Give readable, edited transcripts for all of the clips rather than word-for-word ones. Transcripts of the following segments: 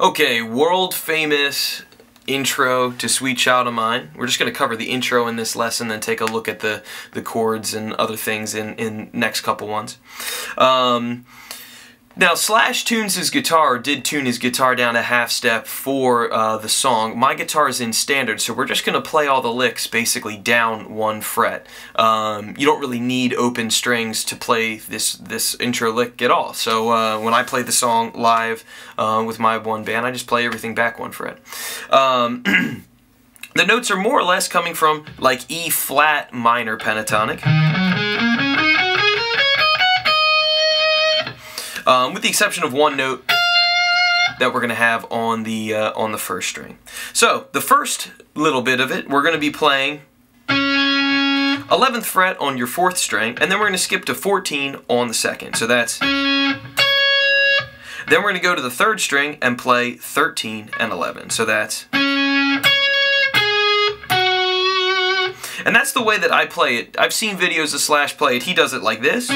Okay, world famous intro to Sweet Child of Mine. We're just going to cover the intro in this lesson, then take a look at the chords and other things in next couple ones. Now, Slash tunes his guitar, or did tune his guitar down a half step for the song. My guitar is in standard, so we're just going to play all the licks basically down one fret. You don't really need open strings to play this intro lick at all. So when I play the song live with my one band, I just play everything back one fret. The notes are more or less coming from like E flat minor pentatonic. With the exception of one note that we're going to have on the first string. So the first little bit of it, we're going to be playing 11th fret on your 4th string, and then we're going to skip to 14 on the 2nd. So that's. Then we're going to go to the 3rd string and play 13 and 11. So that's. And that's the way that I play it. I've seen videos of Slash play it. He does it like this.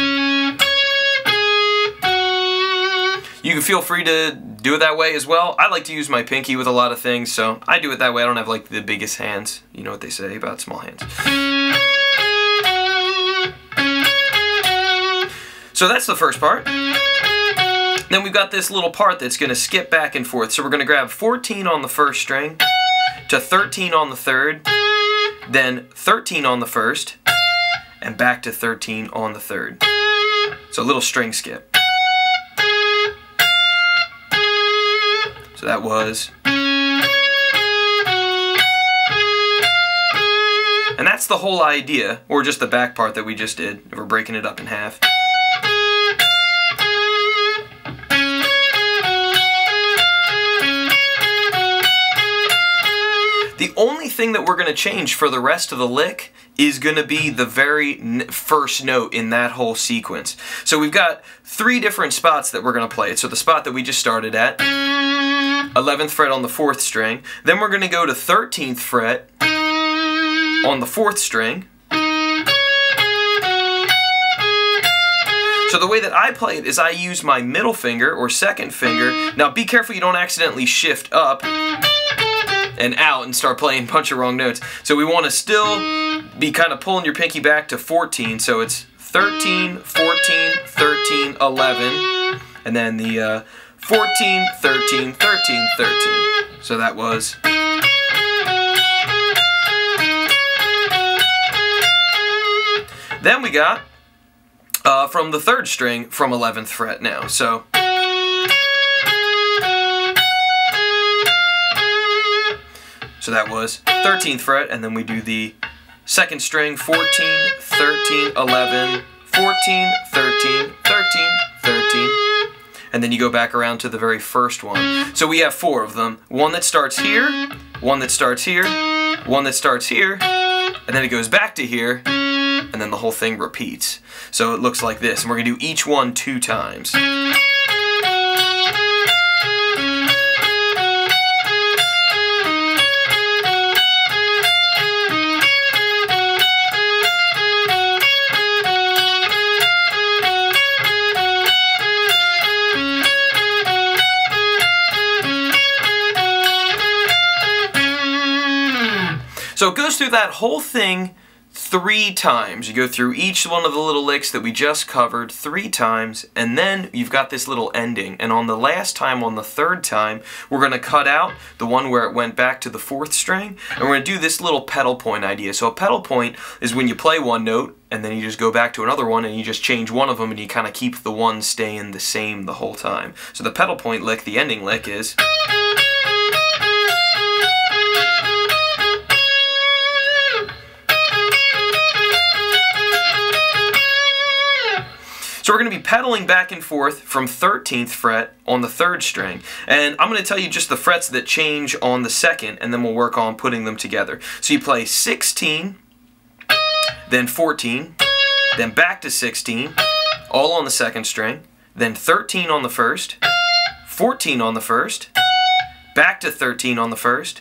You can feel free to do it that way as well. I like to use my pinky with a lot of things, so I do it that way. I don't have like the biggest hands. You know what they say about small hands. So that's the first part. Then we've got this little part that's going to skip back and forth. So we're going to grab 14 on the 1st string, to 13 on the 3rd, then 13 on the 1st, and back to 13 on the 3rd. So a little string skip. So that was. And that's the whole idea, or just the back part that we just did, if we're breaking it up in half. The only thing that we're going to change for the rest of the lick is going to be the very first note in that whole sequence. So we've got 3 different spots that we're going to play it. So the spot that we just started at, 11th fret on the 4th string. Then we're going to go to 13th fret on the 4th string. So the way that I play it is I use my middle finger or 2nd finger. Now be careful you don't accidentally shift up and out and start playing a bunch of wrong notes. So we want to still be kind of pulling your pinky back to 14. So it's 13, 14, 13, 11. And then the 14, 13, 13, 13. So that was. Then we got from the 3rd string from 11th fret now. So. So that was 13th fret, and then we do the 2nd string, 14, 13, 11, 14, 13, 13, 13. And then you go back around to the very first one. So we have 4 of them. One that starts here, one that starts here, one that starts here, and then it goes back to here, and then the whole thing repeats. So it looks like this, and we're going to do each one 2 times. So it goes through that whole thing 3 times. You go through each one of the little licks that we just covered 3 times, and then you've got this little ending. And on the last time, on the 3rd time, we're going to cut out the one where it went back to the 4th string, and we're going to do this little pedal point idea. So a pedal point is when you play one note, and then you just go back to another one, and you just change one of them, and you kind of keep the one staying the same the whole time. So the pedal point lick, the ending lick, is. So we're going to be pedaling back and forth from 13th fret on the 3rd string. And I'm going to tell you just the frets that change on the 2nd, and then we'll work on putting them together. So you play 16, then 14, then back to 16, all on the 2nd string, then 13 on the 1st, 14 on the 1st, back to 13 on the 1st,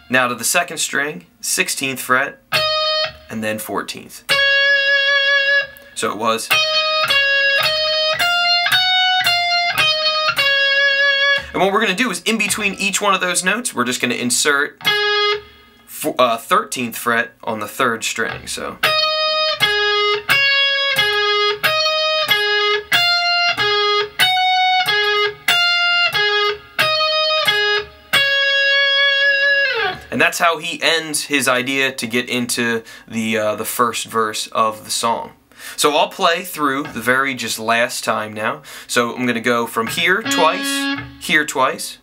now to the 2nd string, 16th fret, and then 14th. So it was. And what we're going to do is in between each one of those notes, we're just going to insert 13th fret on the 3rd string. So. And that's how he ends his idea to get into the first verse of the song. So I'll play through the very just last time now. So I'm going to go from here twice, here twice,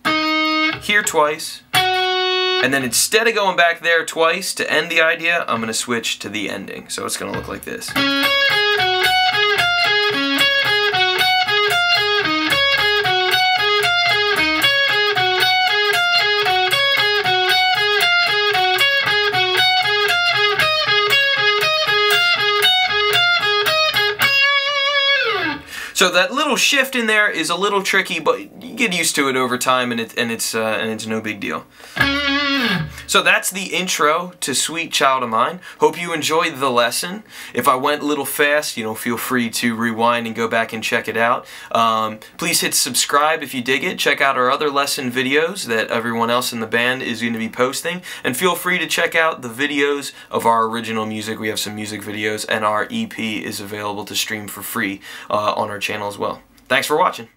here twice, and then instead of going back there twice to end the idea, I'm going to switch to the ending. So it's going to look like this. So that little shift in there is a little tricky, but you get used to it over time, and it's no big deal. So that's the intro to Sweet Child of Mine. Hope you enjoyed the lesson. If I went a little fast, feel free to rewind and go back and check it out. Please hit subscribe if you dig it. Check out our other lesson videos that everyone else in the band is going to be posting. And feel free to check out the videos of our original music. We have some music videos, and our EP is available to stream for free on our channel as well. Thanks for watching.